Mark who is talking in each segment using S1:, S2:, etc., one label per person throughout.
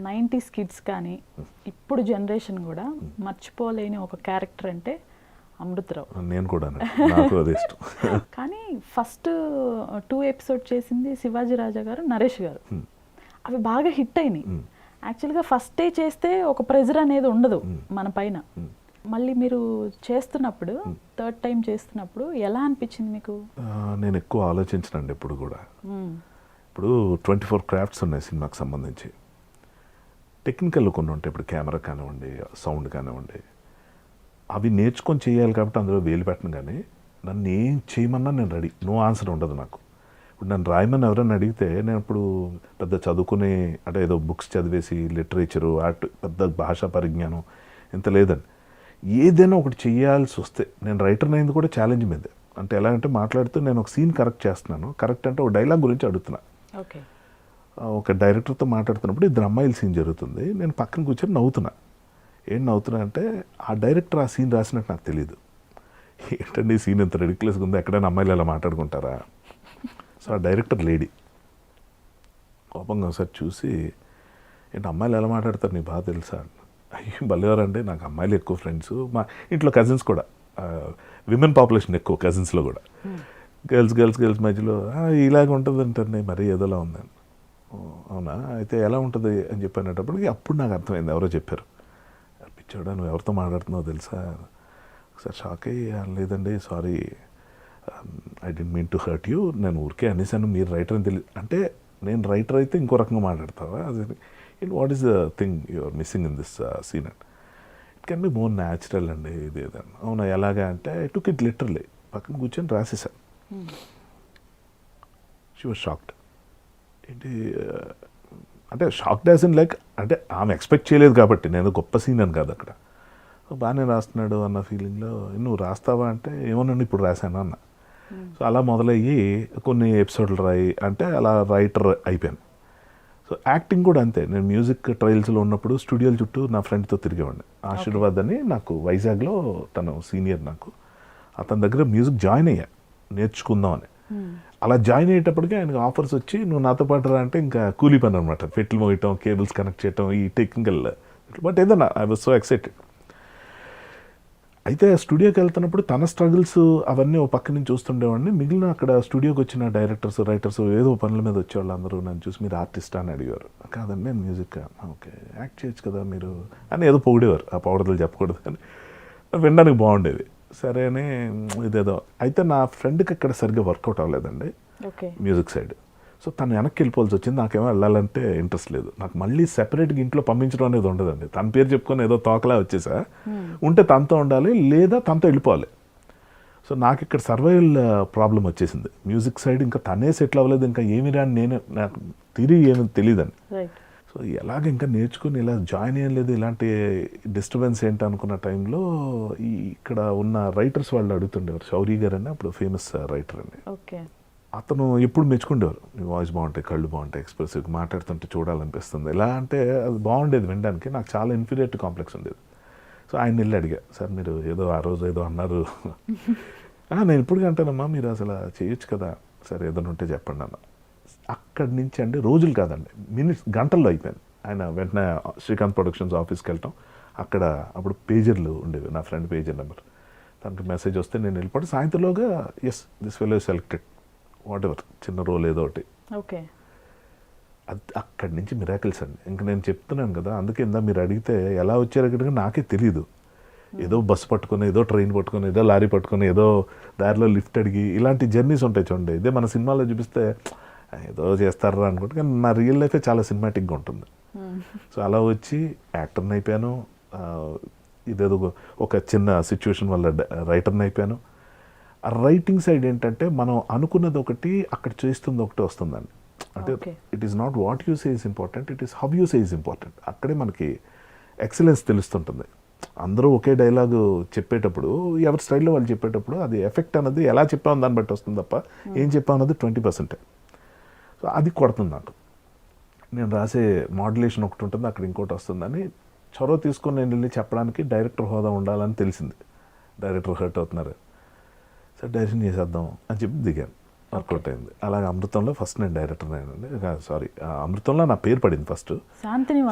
S1: 90s kids కానీ ఇప్పుడు generation కూడా మర్చిపోలేని ఒక క్యారెక్టర్ అంటే అమృతరావు.
S2: నేను కూడా నాకు అదే ఇష్టం.
S1: కానీ ఫస్ట్ 2 ఎపిసోడ్ చేసింది శివాజీ రాజా గారు, నరేష్ గారు. అవి బాగా హిట్ అయినాయి. యాక్చువల్గా ఫస్ట్ డే చేస్తే ఒక ప్రెజర్ అనేది ఉండదు మన పైన. మళ్ళీ మీరు చేస్తున్నప్పుడు థర్డ్ టైం చేస్తున్నప్పుడు ఎలా అనిపించింది మీకు?
S2: నేను ఎక్కువ ఆలోచించనండి ఇప్పుడు కూడా. ఇప్పుడు 24 క్రాఫ్ట్స్ ఉన్నాయి సినిమాకి సంబంధించి. టెక్నికల్ కొన్ని ఉంటాయి, ఇప్పుడు కెమెరా కానివ్వండి, సౌండ్ కానివ్వండి, అవి నేర్చుకొని చేయాలి కాబట్టి అందులో వేలు పెట్టను. కానీ నన్ను ఏం చేయమన్నా నేను రెడీ, నో ఆన్సర్ ఉండదు నాకు. ఇప్పుడు నన్ను రాయమని ఎవరైనా అడిగితే నేను ఇప్పుడు పెద్ద చదువుకునే అంటే ఏదో బుక్స్ చదివేసి లిటరేచరు ఆర్ట్ పెద్ద భాషా పరిజ్ఞానం ఇంత లేదండి. ఏదైనా ఒకటి చేయాల్సి వస్తే నేను రైటర్ని అయింది కూడా ఛాలెంజ్ మీదే. అంటే ఎలా అంటే మాట్లాడుతూ నేను ఒక సీన్ కరెక్ట్ చేస్తున్నాను, కరెక్ట్ అంటే ఒక డైలాగ్ గురించి అడుగుతున్నా. ఒక డైరెక్టర్తో మాట్లాడుతున్నప్పుడు 2 అమ్మాయిల సీన్ జరుగుతుంది, నేను పక్కన కూర్చొని నవ్వుతున్నా. ఏం నవ్వుతున్నా అంటే ఆ డైరెక్టర్ ఆ సీన్ రాసినట్టు నాకు తెలియదు. ఏంటండి ఈ సీన్ ఎంత రెడిక్యులస్గా ఉందో, ఎక్కడైనా అమ్మాయిలు ఎలా మాట్లాడుకుంటారా? సో ఆ డైరెక్టర్ లేడీ కోపంగా ఒకసారి చూసి, ఏంటి అమ్మాయిలు ఎలా మాట్లాడతారు నీకు బాగా తెలుసా? అయ్యి భలేవారండి, నాకు అమ్మాయిలు ఎక్కువ ఫ్రెండ్స్, మా ఇంట్లో కజిన్స్ కూడా, విమెన్ పాపులేషన్ ఎక్కువ కజిన్స్లో కూడా. గర్ల్స్ మధ్యలో ఇలాగ ఉంటుంది అంటండి, మరీ ఏదోలా ఉందని. అవునా, అయితే ఎలా ఉంటుంది అని చెప్పనేటప్పటికి అప్పుడు నాకు అర్థమైంది, ఎవరో చెప్పారు. పిచ్చోడా నువ్వు ఎవరితో మాట్లాడుతున్నావు తెలుసా? ఒకసారి షాక్ అయ్యి, లేదండి sorry, I didn't mean to hurt you, నేను ఊరికే అనేసాను, మీరు రైటర్ అని తెలియదు. అంటే నేను రైటర్ అయితే ఇంకో రకంగా మాట్లాడతావా? అది what is the thing you are missing in this scene and it can be more natural అండి ఇది ఏదన్నా. అవునా ఎలాగా అంటే ఐ టుక్ ఇట్ లిటరల్లీ, పక్కన కూర్చొని రాసేసాను. She was shocked. ఏంటి అంటే షాక్డ్ యాజ్ ఇన్ లైక్, అంటే ఆమె ఎక్స్పెక్ట్ చేయలేదు కాబట్టి, నేను గొప్ప సీన్ అని కాదు అక్కడ. బాగానే రాస్తున్నాడు అన్న ఫీలింగ్లో, నువ్వు రాస్తావా అంటే ఏమోనండి ఇప్పుడు రాశాను అన్న. సో అలా మొదలయ్యి కొన్ని ఎపిసోడ్లు రాయి అంటే అలా రైటర్ అయిపోయాను. సో యాక్టింగ్ కూడా అంతే. నేను మ్యూజిక్ ట్రయల్స్లో ఉన్నప్పుడు స్టూడియోల చుట్టూ నా ఫ్రెండ్తో తిరిగేవాడిని. ఆశీర్వాద్ అని నాకు వైజాగ్లో తను సీనియర్, నాకు అతని దగ్గర మ్యూజిక్ జాయిన్ అయ్యా నేర్చుకుందామని. అలా జాయిన్ అయ్యేటప్పటికి ఆయనకు ఆఫర్స్ వచ్చి నువ్వు నాతో పాటు రా అంటే ఇంకా కూలీ పని అనమాట. పెట్లు మోయటం, కేబుల్స్ కనెక్ట్ చేయటం, ఈ టెక్నికల్. బట్ ఏదన్నా ఐ వాజ్ సో ఎక్సైటెడ్. అయితే స్టూడియోకి వెళ్తున్నప్పుడు తన స్ట్రగుల్స్ అవన్నీ ఓ పక్క నుంచి చూస్తుండేవాడిని. మిగిలిన అక్కడ స్టూడియోకి వచ్చిన డైరెక్టర్స్, రైటర్స్ ఏదో పనుల మీద వచ్చేవాళ్ళు అందరూ నన్ను చూసి మీరు ఆర్టిస్టా అని అడిగారు. కాదండి నేను మ్యూజిక్. ఓకే యాక్ట్ చేయొచ్చు కదా మీరు అని ఏదో పొగిడేవారు. ఆ పౌడర్లు చెప్పకూడదు అని వినడానికి బాగుండేది. సరే అని ఇదేదో. అయితే నా ఫ్రెండ్కి అక్కడ సరిగ్గా వర్కౌట్ అవ్వలేదండి మ్యూజిక్ సైడ్. సో తను వెనక్కి వెళ్ళిపోవాల్సి వచ్చింది. నాకేమో వెళ్ళాలంటే ఇంట్రెస్ట్ లేదు. నాకు మళ్ళీ సెపరేట్గా ఇంట్లో పంపించడం అనేది ఉండదండి. తన పేరు చెప్పుకొని ఏదో తోకలా వచ్చేసా, ఉంటే తనతో ఉండాలి లేదా తనతో వెళ్ళిపోవాలి. సో నాకు ఇక్కడ సర్వైవల్ ప్రాబ్లం వచ్చేసింది. మ్యూజిక్ సైడ్ ఇంకా తనే సెటిల్ అవ్వలేదు, ఇంకా ఏమి రాని నేను, నాకు తిరిగి ఏమి తెలియదండి. సో ఎలాగ ఇంకా నేర్చుకుని ఇలా జాయిన్ అయ్యం లేదు, ఇలాంటి డిస్టర్బెన్స్ ఏంటి అనుకున్న టైంలో ఇక్కడ ఉన్న రైటర్స్ వాళ్ళు అడుగుతుండేవారు. శౌరీ గారు అని అప్పుడు ఫేమస్ రైటర్ అండి. అతను ఎప్పుడు మెచ్చుకుండేవారు, నీ వాయిస్ బాగుంటాయి, కళ్ళు బాగుంటాయి, ఎక్స్ప్రెసివ్ మాట్లాడుతుంటే చూడాలనిపిస్తుంది. ఎలా అంటే అది బాగుండేది వినడానికి. నాకు చాలా ఇన్ఫీరియారిటీ కాంప్లెక్స్ ఉండేది. సో ఆయన వెళ్ళి అడిగా, సార్ మీరు ఏదో ఆ రోజు ఏదో అన్నారు, నేను ఇప్పుడు అంటానమ్మా మీరు అసలు చేయొచ్చు కదా, సరే ఏదైనా ఉంటే చెప్పండి అన్న. అక్కడి నుంచి అండి రోజులు కాదండి మినిట్స్, గంటల్లో అయిపోయింది. ఆయన వెంటనే శ్రీకాంత్ ప్రొడక్షన్స్ ఆఫీస్కి వెళ్ళటం, అక్కడ అప్పుడు పేజర్లు ఉండేవి, నా ఫ్రెండ్ పేజర్ నెంబర్, తనకి మెసేజ్ వస్తే నేను వెళ్ళిపోతే సాయంత్రంలోగా yes this fellow selected whatever, చిన్న రోల్ ఏదో ఒకటి.
S1: ఓకే,
S2: అది అక్కడి నుంచి మిరాకిల్స్ అండి. ఇంకా నేను చెప్తున్నాను కదా, అందుకే ఇందా మీరు అడిగితే ఎలా వచ్చారు అక్కడికి నాకే తెలియదు. ఏదో బస్సు పట్టుకొని, ఏదో ట్రైన్ పట్టుకొని, ఏదో లారీ పట్టుకొని, ఏదో దారిలో లిఫ్ట్ అడిగి, ఇలాంటి జర్నీస్ ఉంటాయి చూడండి. ఇదే మన సినిమాలో చూపిస్తే ఏదో చేస్తారా అనుకుంటే, కానీ నా రియల్ లైఫే చాలా సినిమాటిక్గా ఉంటుంది. సో అలా వచ్చి యాక్టర్ని అయిపోయాను. ఇదేదో ఒక చిన్న సిచ్యువేషన్ వల్ల రైటర్ని అయిపోయాను. ఆ రైటింగ్ సైడ్ ఏంటంటే మనం అనుకున్నది ఒకటి, అక్కడ చేస్తుంది ఒకటి వస్తుందండి. అంటే it is not what you say is important, it is how you say is important. అక్కడే మనకి ఎక్సలెన్స్ తెలుస్తుంటుంది. అందరూ ఒకే డైలాగు చెప్పేటప్పుడు, ఎవరి స్టైల్లో వాళ్ళు చెప్పేటప్పుడు అది ఎఫెక్ట్ అన్నది ఎలా చెప్పామో దాన్ని బట్టి వస్తుంది తప్ప ఏం చెప్పాం అన్నది 20%. సో అది కొడుతుంది నాకు. నేను రాసే మాడ్యులేషన్ ఒకటి ఉంటుంది, అక్కడ ఇంకోటి వస్తుందని చొరవ తీసుకొని నేను వెళ్ళి చెప్పడానికి డైరెక్టర్ హోదా ఉండాలని తెలిసింది. డైరెక్టర్ హర్ట్ అవుతున్నారు, సార్ డైరెక్షన్ చేసేద్దాం అని చెప్పి దిగాను. వర్కౌట్ అయింది. అలాగే అమృతంలో ఫస్ట్ నేను డైరెక్టర్ అయ్యానండి. సారీ, అమృతంలో నా పేరు పడింది ఫస్ట్,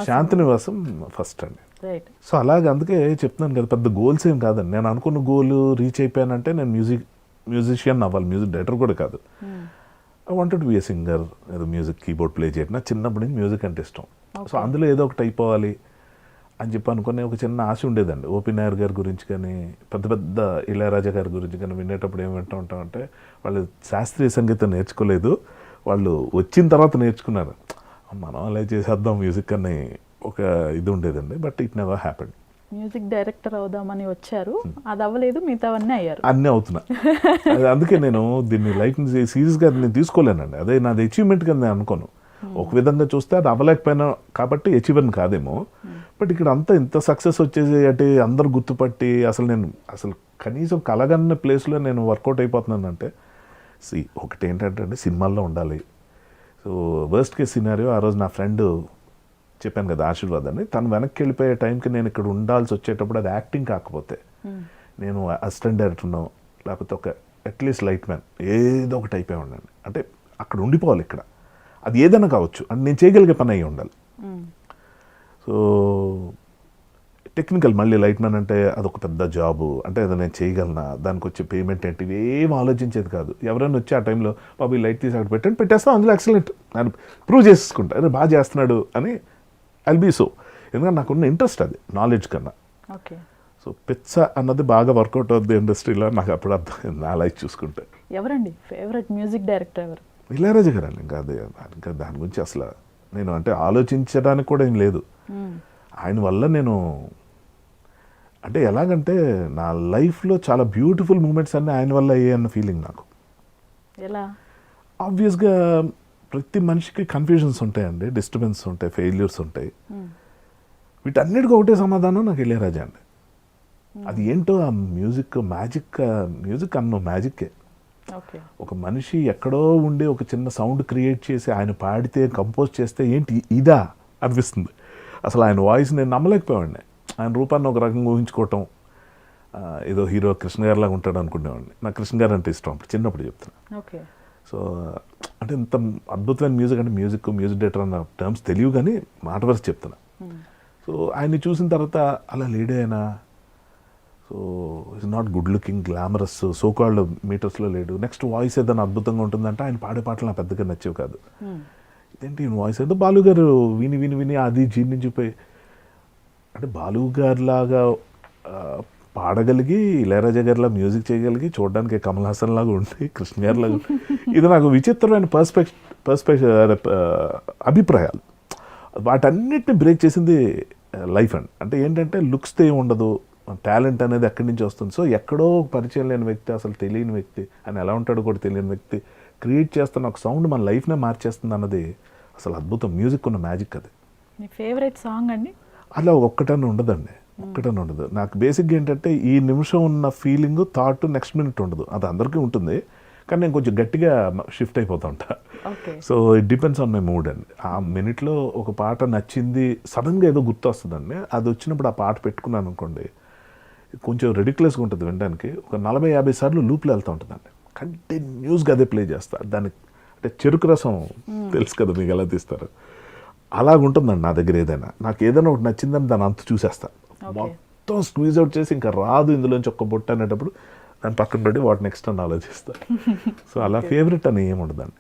S2: శాంతినివాసం ఫస్ట్ అండి.
S1: రైట్.
S2: సో అలాగే అందుకే చెప్తున్నాను కదా, పెద్ద గోల్స్ ఏం కాదండి. నేను అనుకున్న గోల్ రీచ్ అయిపోయానంటే నేను మ్యూజిషియన్ అవ్వాలి, మ్యూజిక్ డైరెక్టర్ కూడా కాదు. I wanted B A singer, ఏదో మ్యూజిక్ కీబోర్డ్ ప్లే చేయడం. నాకు చిన్నప్పటి నుంచి మ్యూజిక్ అంటే ఇష్టం. సో అందులో ఏదో ఒకటి అయిపోవాలి అని చెప్పి అనుకునే ఒక చిన్న ఆశ ఉండేదండి. ఓపీ నాయర్ గారి గురించి కానీ, పెద్ద పెద్ద ఇళయరాజా గారి గురించి కానీ వినేటప్పుడు ఏం వింటూ ఉంటామంటే, వాళ్ళు శాస్త్రీయ సంగీతం నేర్చుకోలేదు, వాళ్ళు వచ్చిన తర్వాత నేర్చుకున్నారు. మనం అలా చేసేద్దాం మ్యూజిక్ అని ఒక ఇది ఉండేదండి. But it never happened.
S1: Music director అవుదామని వచ్చారు, అది అవ్వలేదు, మిగతావన్నీ అయ్యారు.
S2: అన్నీ అవుతున్నా. అందుకే నేను దీన్ని లైఫ్ని సీరియస్గా నేను తీసుకోలేనండి. అదే నాది అచీవ్మెంట్ కింద నేను అనుకోను. ఒక విధంగా చూస్తే అది అవ్వలేకపోయినా కాబట్టి అచీవ్మెంట్ కాదేమో. బట్ ఇక్కడ అంతా ఇంత సక్సెస్ వచ్చేసి అంటే అందరు గుర్తుపట్టి అసలు కనీసం కలగన్న ప్లేస్లో నేను వర్కౌట్ అయిపోతున్నానంటే, ఒకటి ఏంటంటే అండి, సినిమాల్లో ఉండాలి. సో వర్స్ట్ కేస్ సినారియో, ఆ రోజు నా ఫ్రెండ్ చెప్పాను కదా ఆశీర్వాద్ అని, తను వెనక్కి వెళ్ళిపోయే టైంకి నేను ఇక్కడ ఉండాల్సి వచ్చేటప్పుడు అది యాక్టింగ్ కాకపోతే నేను అసిస్టెంట్ డైరెక్టర్నో లేకపోతే ఒక అట్లీస్ట్ లైట్ మ్యాన్ ఏదో ఒకటి అయిపోయి ఉండండి. అంటే అక్కడ ఉండిపోవాలి. ఇక్కడ అది ఏదైనా కావచ్చు, అంటే నేను చేయగలిగే పని అయ్యి ఉండాలి. సో టెక్నికల్ మళ్ళీ లైట్ మ్యాన్ అంటే అదొక పెద్ద జాబు, అంటే అది నేను చేయగలనా, దానికి వచ్చే పేమెంట్ ఏంటి, ఏం ఆలోచించేది కాదు. ఎవరైనా వచ్చి ఆ టైంలో బాబు ఈ లైట్ తీసి అక్కడ పెట్టేస్తాం, అందులో ఎక్సలెంట్ నేను ప్రూవ్ చేసుకుంటా, అదే బాగా చేస్తున్నాడు అని ఐల్ బీ సో. ఎందుకంటే నాకున్న ఇంట్రెస్ట్ అది నాలెడ్జ్ కన్నా.
S1: ఓకే.
S2: సో పిచ్చ అన్నది బాగా వర్కౌట్ అవుతుంది ఇండస్ట్రీలో, నాకు అప్పుడు అర్థమైంది నా లైఫ్ చూసుకుంటే.
S1: ఎవరండి ఫేవరెట్ మ్యూజిక్ డైరెక్టర్ ఎవరు?
S2: ఇళయరాజా గారు అండి. ఇంకా దాని గురించి అసలు నేను అంటే ఆలోచించడానికి కూడా ఏం లేదు. ఆయన వల్ల నేను అంటే ఎలాగంటే నా లైఫ్లో చాలా బ్యూటిఫుల్ మూమెంట్స్ అన్నీ ఆయన వల్ల అయ్యాయన్న ఫీలింగ్ నాకు.
S1: ఎలా?
S2: ఆబ్వియస్గా ప్రతి మనిషికి కన్ఫ్యూజన్స్ ఉంటాయండి, డిస్టర్బెన్స్ ఉంటాయి, ఫెయిల్యూర్స్ ఉంటాయి. వీటన్నిటికీ ఒకటే సమాధానం నాకు ఇళయరాజా అండి. అది ఏంటో ఆ మ్యూజిక్ మ్యూజిక్ అన్న మ్యాజిక్కే. ఒక మనిషి ఎక్కడో ఉండి ఒక చిన్న సౌండ్ క్రియేట్ చేసి ఆయన పాడితే కంపోజ్ చేస్తే ఏంటి ఇదా అనిపిస్తుంది. అసలు ఆయన వాయిస్ నేను నమ్మలేకపోయాడిని. ఆయన రూపాన్ని ఒక రకంగా ఊహించుకోవటం, ఏదో హీరో కృష్ణ గారి లాగా ఉంటాడు అనుకునేవాడిని. నాకు కృష్ణ గారు అంటే ఇష్టం అప్పుడు చిన్నప్పుడు చెప్తున్నా. సో అంటే ఇంత అద్భుతమైన మ్యూజిక్, అంటే మ్యూజిక్ డైరెక్టర్ అన్న టర్మ్స్ తెలియవు కానీ మాట వరకు చెప్తున్నా. సో ఆయన్ని చూసిన తర్వాత అలా లేడే ఆయన. So is not good looking, glamorous, so called మీటర్స్లో లేడు. నెక్స్ట్ వాయిస్ ఏదైనా అద్భుతంగా ఉంటుందంటే ఆయన పాడే పాటలు నాకు పెద్దగా నచ్చేవి కాదు. ఇదేంటి వాయిస్ ఏదో బాలు గారు విని విని విని అది జీర్ణించిపోయి, అంటే బాలు గారి లాగా పాడగలిగి ఇళయరాజా గారిలా మ్యూజిక్ చేయగలిగి చూడడానికి కమల్ హాసన్ లాగా ఉండి కృష్ణ గారి లాగా ఇది నాకు విచిత్రమైన అభిప్రాయాలు. వాటన్నిటిని బ్రేక్ చేసింది లైఫ్ అండ్ అంటే ఏంటంటే లుక్స్తో ఏమి ఉండదు, టాలెంట్ అనేది ఎక్కడి నుంచి వస్తుంది. సో ఎక్కడో పరిచయం లేని వ్యక్తి, అసలు తెలియని వ్యక్తి, ఆయన ఎలా ఉంటాడో కూడా తెలియని వ్యక్తి క్రియేట్ చేస్తున్న ఒక సౌండ్ మన లైఫ్నే మార్చేస్తుంది అన్నది అసలు అద్భుతం. మ్యూజిక్ ఉన్న మ్యాజిక్ అది.
S1: మీ ఫేవరెట్ సాంగ్ అండి?
S2: అలా ఒక్కటనే ఉండదండి, ఒక్కటనే ఉండదు. నాకు బేసిక్గా ఏంటంటే ఈ నిమిషం ఉన్న ఫీలింగ్ థాట్ నెక్స్ట్ మినిట్ ఉండదు. అది అందరికీ ఉంటుంది కానీ నేను కొంచెం గట్టిగా షిఫ్ట్ అయిపోతూ ఉంటా. So it depends on my mood అండి. ఆ మినిట్లో ఒక పాట నచ్చింది, సడన్గా ఏదో గుర్తు వస్తుందండి, అది వచ్చినప్పుడు ఆ పాట పెట్టుకున్నాను అనుకోండి, కొంచెం రెడిక్యులస్గా ఉంటుంది వినడానికి. ఒక 40-50 సార్లు లూప్లో వెళ్తూ ఉంటుందండి, కంటిన్యూస్గా అదే ప్లే చేస్తా. దానికి అంటే చెరుకు రసం తెలుసు కదా మీకు ఎలా తీస్తారు, అలాగుంటుందండి నా దగ్గర. నాకు ఏదైనా ఒకటి నచ్చిందని దాని అంత చూసేస్తా, మొత్తం స్క్వీజ్ అవుట్ చేసి ఇంకా రాదు ఇందులోంచి ఒక్క బొట్టు అనేటప్పుడు దాన్ని పక్కన పెట్టి వాటి నెక్స్ట్ అని ఆలోచిస్తా. సో అలా ఫేవరెట్ అని ఏముండదండి.